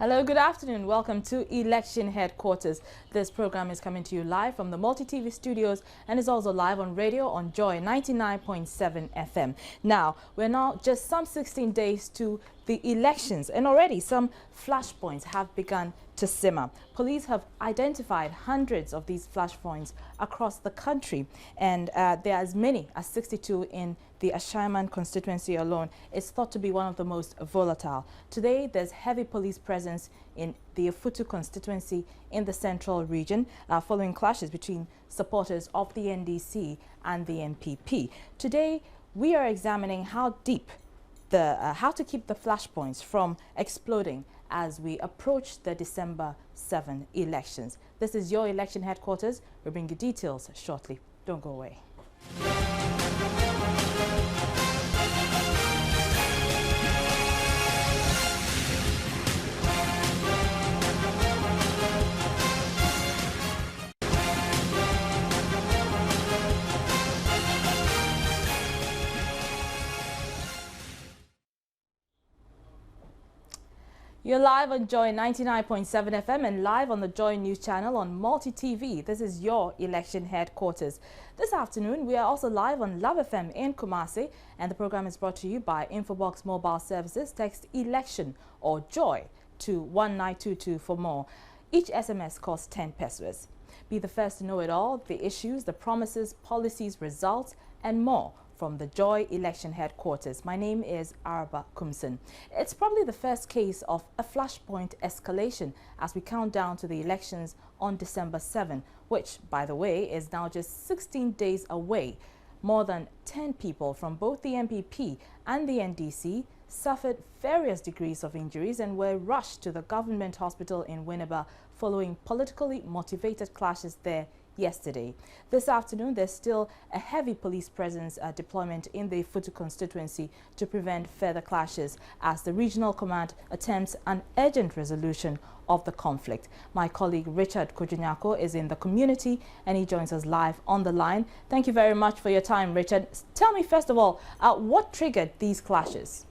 Hello, good afternoon. Welcome to Election Headquarters. This program is coming to you live from the Multi-TV studios and is also live on radio on Joy 99.7 FM. Now, we're now just some 16 days to the elections, and already some flashpoints have begun to simmer. Police have identified hundreds of these flashpoints across the country, and there are as many as 62 in the Ashaiman constituency alone. It's thought to be one of the most volatile. Today, there's heavy police presence in the Awutu constituency in the central region, following clashes between supporters of the NDC and the NPP. Today, we are examining how to keep the flashpoints from exploding as we approach the December 7 elections. This is your election headquarters. We'll bring you details shortly. Don't go away. You're live on Joy 99.7 FM and live on the Joy News channel on Multi-TV. This is your election headquarters. This afternoon, we are also live on Love FM in Kumasi, and the program is brought to you by Infobox Mobile Services. Text ELECTION or JOY to 1922 for more. Each SMS costs 10 pesos. Be the first to know it all, the issues, the promises, policies, results, and more from the Joy Election Headquarters. My name is Araba Kumson. It's probably the first case of a flashpoint escalation as we count down to the elections on December 7, which, by the way, is now just 16 days away. More than 10 people from both the NPP and the NDC suffered various degrees of injuries and were rushed to the government hospital in Winneba following politically motivated clashes there yesterday. This afternoon, there's still a heavy police presence deployment in the Awutu constituency to prevent further clashes as the regional command attempts an urgent resolution of the conflict. My colleague Richard Kojunyako is in the community and he joins us live on the line. Thank you very much for your time, Richard. Tell me, first of all, what triggered these clashes?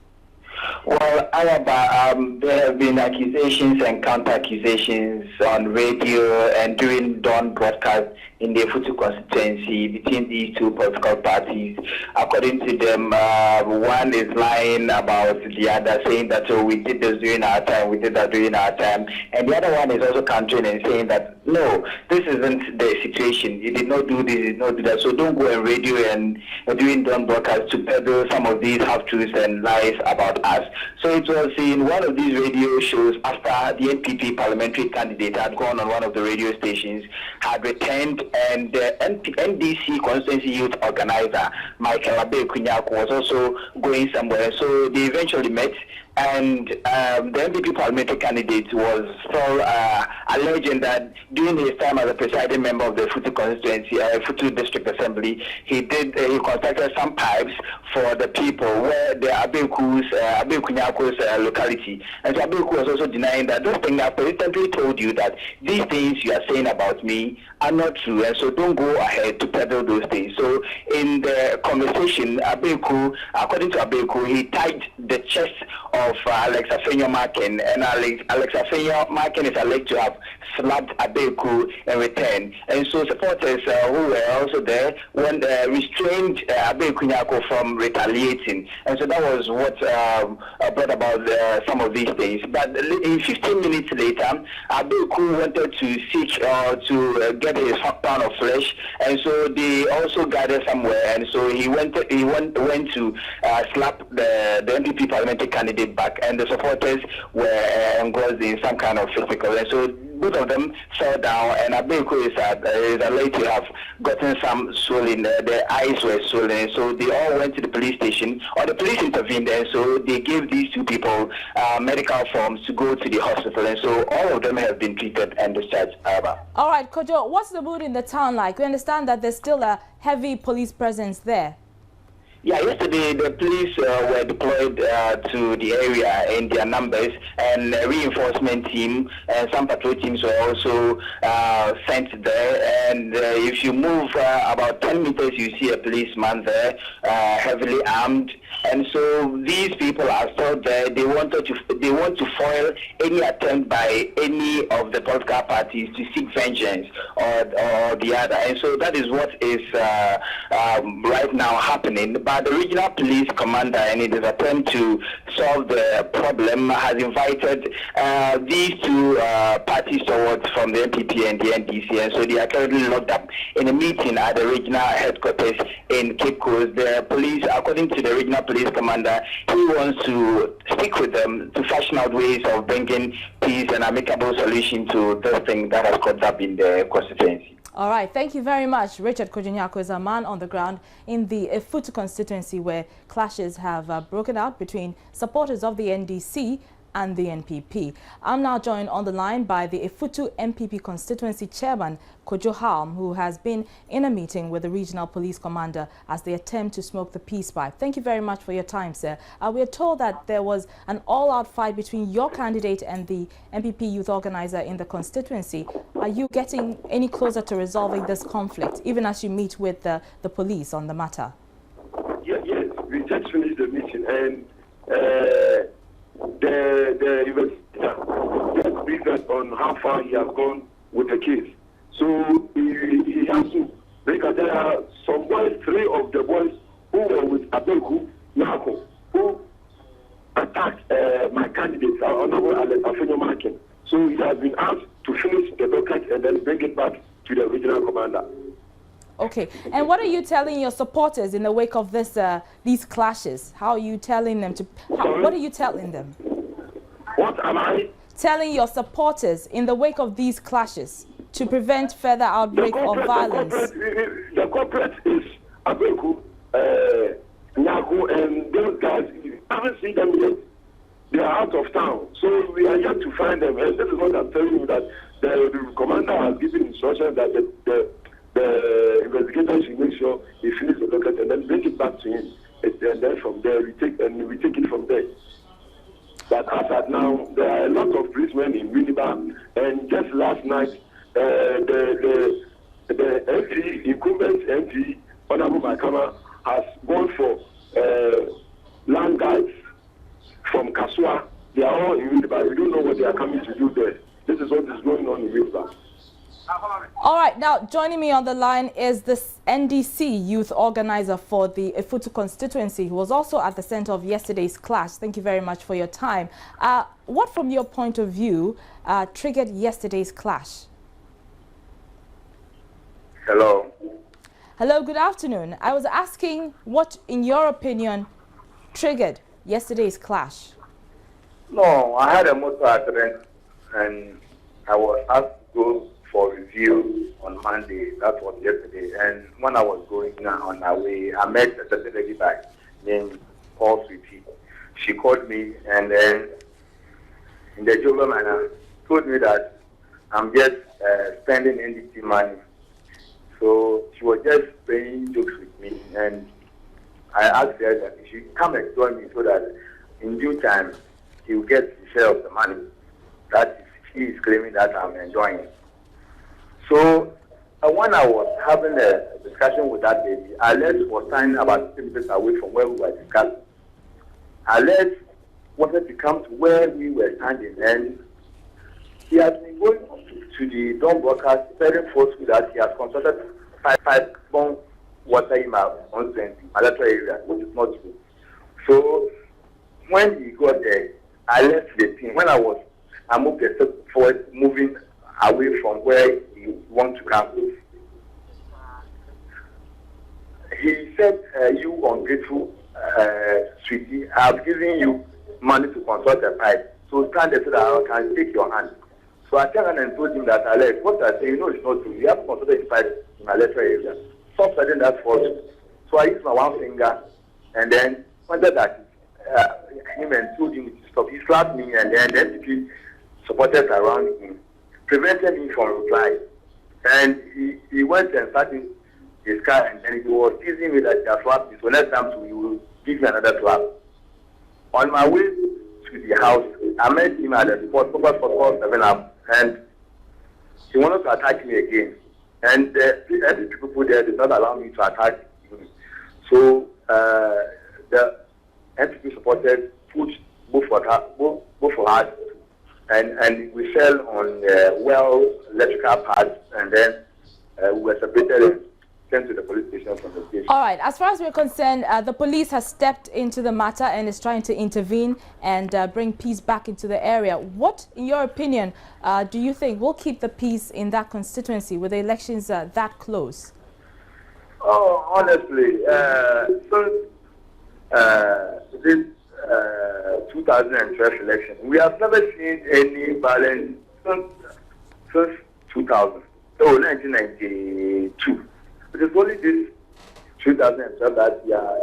Well, Araba, there have been accusations and counter-accusations on radio and during dawn broadcast in the Awutu constituency between these two political parties. According to them, one is lying about the other, saying that, oh, we did this during our time, we did that during our time. And the other one is also countering and saying that, no, this isn't the situation. You did not do this, you did not do that. So don't go on radio and during dawn broadcast to peddle some of these half-truths and lies about us. So it was in one of these radio shows after the NPP parliamentary candidate had gone on one of the radio stations, had returned, and the NDC constituency youth organizer, Michael Abe Kunyaku, was also going somewhere. So they eventually met, and the NPP parliamentary candidate was still alleging that during his time as a presiding member of the Awutu constituency, Awutu district assembly, he constructed some pipes for the people where the Abe Kunyaku's locality. And so Abe was also denying that those things I persistently told you that these things you are saying about me are not true, and so don't go ahead to peddle those things. So in the conversation, Abeku, according to Abeku, he tied the chest of Alex Afenyo-Markin, and Alex Afenyo-Markin is alleged to have slapped Abeku in return. And so supporters who were also there restrained Abeku from retaliating. And so that was what brought about some of these things. But in 15 minutes later, Abeku wanted to seek to get his pound of flesh, and so they also gathered somewhere, and so he went to slap the NPP parliamentary candidate back, and the supporters were engrossed in some kind of physical, and so both of them fell down, and Abeku is alleged to have gotten some swelling. Their eyes were swollen, so they all went to the police station, or the police intervened, and so they gave these two people medical forms to go to the hospital, and so all of them have been treated and discharged. All right, Kojo, what's the mood in the town like? We understand that there's still a heavy police presence there. Yeah, yesterday the police were deployed to the area in their numbers, and a reinforcement team and some patrol teams were also sent there. And if you move about 10 meters, you see a policeman there, heavily armed, And so these people are still there. They want to foil any attempt by any of the political parties to seek vengeance or the other. And so that is what is right now happening. But the regional police commander, in his attempt to solve the problem, has invited these two parties towards from the NPP and the NDC. And so they are currently locked up in a meeting at the regional headquarters in Cape Coast. The police, according to the regional police commander, he wants to speak with them to fashion out ways of bringing peace and amicable solution to this thing that has cropped up in the constituency. All right, thank you very much. Richard Kojunyako is a man on the ground in the Awutu constituency where clashes have broken out between supporters of the NDC and the NPP. I'm now joined on the line by the Awutu NPP constituency chairman, Kojo Halm, who has been in a meeting with the regional police commander as they attempt to smoke the peace pipe. Thank you very much for your time, sir. We are told that there was an all-out fight between your candidate and the NPP youth organizer in the constituency. Are you getting any closer to resolving this conflict, even as you meet with the police on the matter? Yes, we just finished the meeting, and the investigator just briefed on how far he has gone with the case. So he has to, because there are some boys, 3 of the boys who were with Abeku Nako, who attacked my candidate, Honorable Alex Afenyo. So he has been asked to finish the docket and then bring it back to the regional commander. Okay, and what are you telling your supporters in the wake of this these clashes? How are you telling them to? What are you telling them? What am I telling your supporters in the wake of these clashes to prevent further outbreak of violence? The corporate is Abeku, Nyaku, and those guys. You haven't seen them yet. They are out of town, so we are yet to find them. And this is what I'm telling you, that the commander has given instructions that the investigator should make sure he finishes the docket and then bring it back to him. And then from there, we take it from there. But as at now, there are a lot of policemen in Winneba, and just last night, the MP, incumbent MP, Honorable Makama, has gone for land guides from Kasua. They are all in Winneba. We don't know what they are coming to do there. This is what is going on in Winneba. All right, now joining me on the line is this NDC youth organizer for the Awutu constituency, who was also at the center of yesterday's clash. Thank you very much for your time. What, from your point of view, triggered yesterday's clash? Hello. Hello, good afternoon. I was asking what, in your opinion, triggered yesterday's clash? No, I had a motor accident and I was asked to go for review on Monday. That was yesterday. And when I was going on my way, I met a certain lady by named Paul Sweetie. She called me and then, in the jovial manner, told me that I'm just spending NDC money. So she was just playing jokes with me, and I asked her that she should come and join me so that in due time she will get the share of the money that she is claiming that I'm enjoying. So when I was having a discussion with that lady, Alex was standing about 10 meters away from where we were discussing. Alex wanted to come to where we were standing, and he has been going to the Dawn broadcast very forcefully that he has consulted five bomb water in my own electoral area, which is not true. So when he got there, I left the team. When I moved a step forward, moving away from where he wanted to come. He said, you ungrateful sweetie, I've given you money to consult a pipe. So stand there so that I can take your hand. So I turned and told him that, Alex, what I say, you know, it's not true. You have to consult a pipe in my electoral area. Stop sudden that false. So I used my one finger and then pointed at him and told him to stop. He slapped me, and then the NPP supporters around him prevented me from replying. And he went and started his car, and then he was teasing me that he had slapped me. So next time he will give me another slap. On my way to the house, I met him at the spot, for 7 up, and he wanted to attack me again. And the NPP people there did not allow me to attack him. So the NPP supporters pushed both for us, and we fell on electrical parts, and then we were separated and sent to the police station from the station. All right. As far as we're concerned, the police has stepped into the matter and is trying to intervene and bring peace back into the area. What, in your opinion, do you think will keep the peace in that constituency with the elections that close? Oh, honestly, this 2012 election, we have never seen any violence since 1992. It is only this 2012 that we are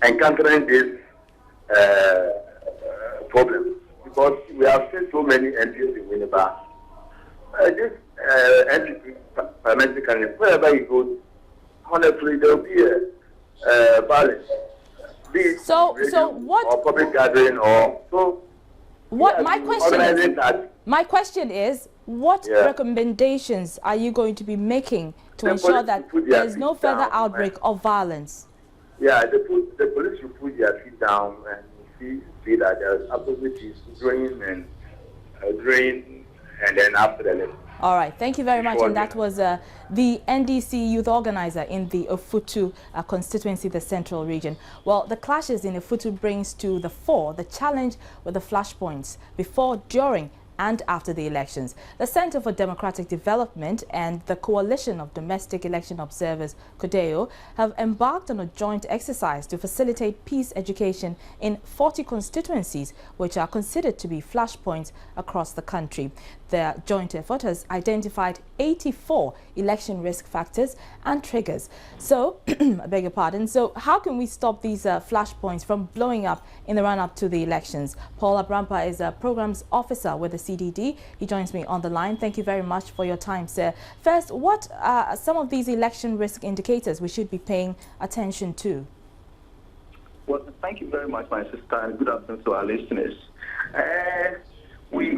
encountering this problem, because we have seen so many MPs in Winneba. This NPP parliamentary candidate, wherever he goes, honestly, there will be a violence. So what? Or public gathering, or so. What my question is, what recommendations are you going to be making to ensure that there is no further outbreak of violence? Yeah, the police should put their feet down and see that there is absolute peace during and then after the election. All right, thank you very much. And that was the NDC youth organizer in the Awutu constituency, the central region. Well, the clashes in Awutu brings to the fore the challenge with the flashpoints before, during and after the elections. The Center for Democratic Development and the Coalition of Domestic Election Observers, CODEO, have embarked on a joint exercise to facilitate peace education in 40 constituencies, which are considered to be flashpoints across the country. The joint effort has identified 84 election risk factors and triggers. So, I beg your pardon, so how can we stop these flashpoints from blowing up in the run-up to the elections? Paul Abrampa is a programs officer with the CDD. He joins me on the line. Thank you very much for your time, sir. First, what are some of these election risk indicators we should be paying attention to? Well, thank you very much, my sister, and good afternoon to our listeners. We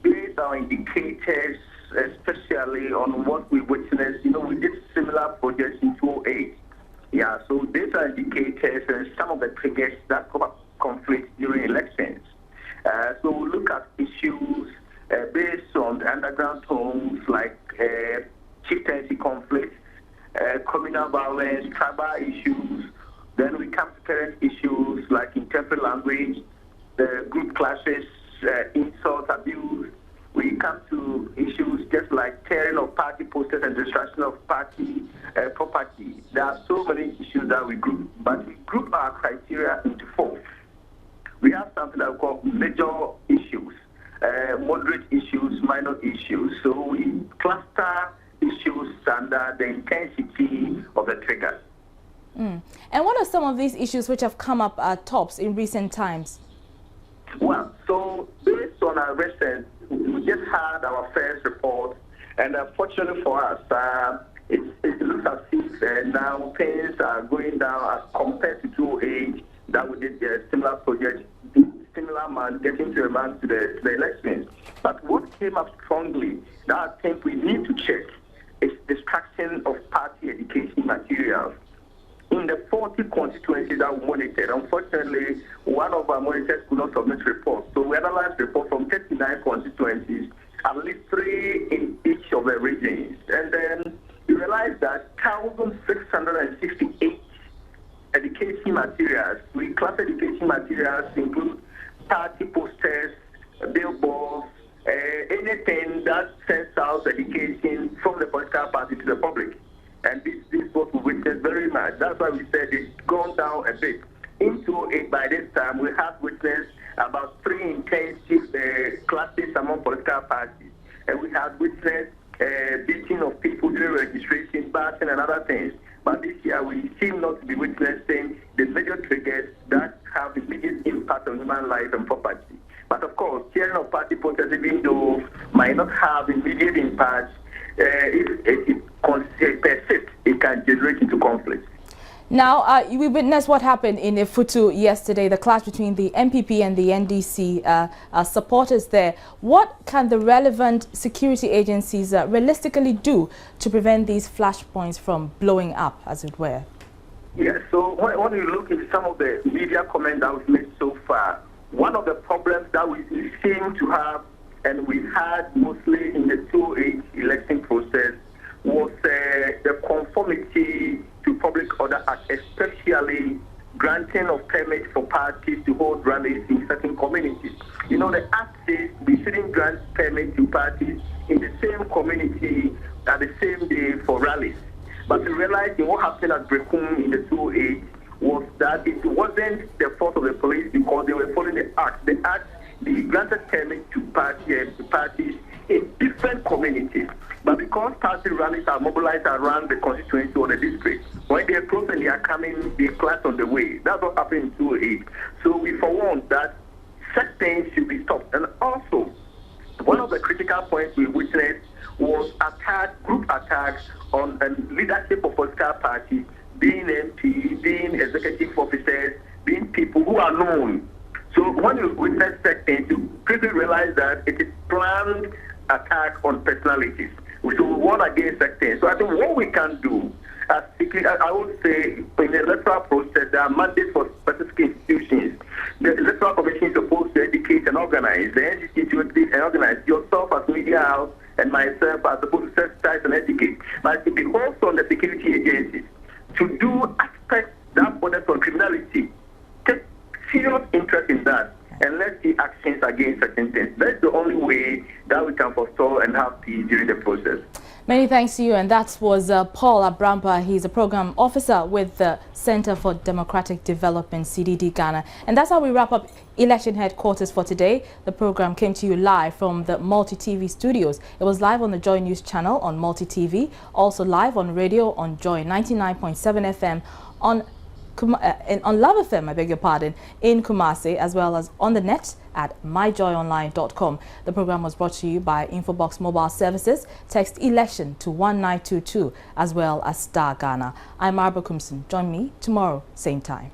base our indicators especially on what we witnessed. You know, we did similar projects in 2008. Yeah, so these are indicators and some of the triggers that come up conflicts during elections. So we look at issues based on the underground tones like chieftaincy conflicts, communal violence, tribal issues. Then we come to parent issues like interpreted language, the group clashes, insult, abuse. We come to issues just like tearing of party posters and destruction of party property. There are so many issues that we group, but we group our criteria into 4. We have something that we call major issues, moderate issues, minor issues. So we cluster issues under the intensity of the triggers. And what are some of these issues which have come up tops in recent times? Well, so based on our recent, we just had our first report, and fortunately for us, it looks as if now things are going down as compared to 2008 that we did a similar project, similar month, getting to a month to the elections. But what came up strongly that I think we need to check is destruction of party education materials. In the 40 constituencies that we monitored, unfortunately, one of our monitors could not submit reports. So we analyzed reports from 39 constituencies, at least 3 in each of the regions. And then we realized that 1,668 education materials, class education materials include party posters, billboards, anything that sends out education from the political party to the public. And this is what we witnessed very much. That's why we said it's gone down a bit. In 2008, by this time, we have witnessed about 3 intensive clashes among political parties. And we have witnessed beating of people during registration, bashing, and other things. But this year, we seem not to be witnessing the major triggers that have immediate impact on human life and property. But of course, tearing of party posters, even though might not have immediate impact, if it persists, it can generate into conflict. Now, we witnessed what happened in Awutu yesterday, the clash between the MPP and the NDC supporters there. What can the relevant security agencies realistically do to prevent these flashpoints from blowing up, as it were? Yeah, so when you look at some of the media comments that we've made so far, one of the problems that we seem to have, and we've had mostly in the 2008 election process, was the conformity to Public Order Act, especially granting of permits for parties to hold rallies in certain communities. You know, the Act says we shouldn't grant permits to parties in the same community at the same day for rallies. But we realized what happened at Brekum in the 2008 was that it wasn't the fault of the police because they were following the Act. The Act, they granted permits to parties in different communities. But because party rallies are mobilized around the constituency or the district, when they are close and they are coming, they clash on the way. That's what happened in 2008. So we forewarned that such things should be stopped. And also, one of the critical points we witnessed was group attacks on leadership of political parties, being MP, being executive officers, being people who are known. So when you witness such things, you quickly realize that it is planned attack on personalities. So we warn against such things. So I think what we can do, I would say, in the electoral process, there are mandates for specific institutions. The Electoral Commission is supposed to educate and organize. The NCC to educate and organize. Yourself as media house and myself are supposed to sensitize and educate. But it will also on the security agencies to do aspects that borders on criminality. Take serious interest in that. And let's see actions against certain things. That's the only way that we can forestall and have peace during the process. Many thanks to you. And that was Paul Abrampa. He's a program officer with the Center for Democratic Development, CDD Ghana. And that's how we wrap up Election Headquarters for today. The program came to you live from the Multi TV studios. It was live on the Joy News channel on Multi TV, also live on radio on Joy 99.7 FM on Love FM, I beg your pardon, in Kumasi, as well as on the net at myjoyonline.com. The program was brought to you by Infobox Mobile Services. Text election to 1922 as well as Star Ghana. I'm Marba Kumson. Join me tomorrow, same time.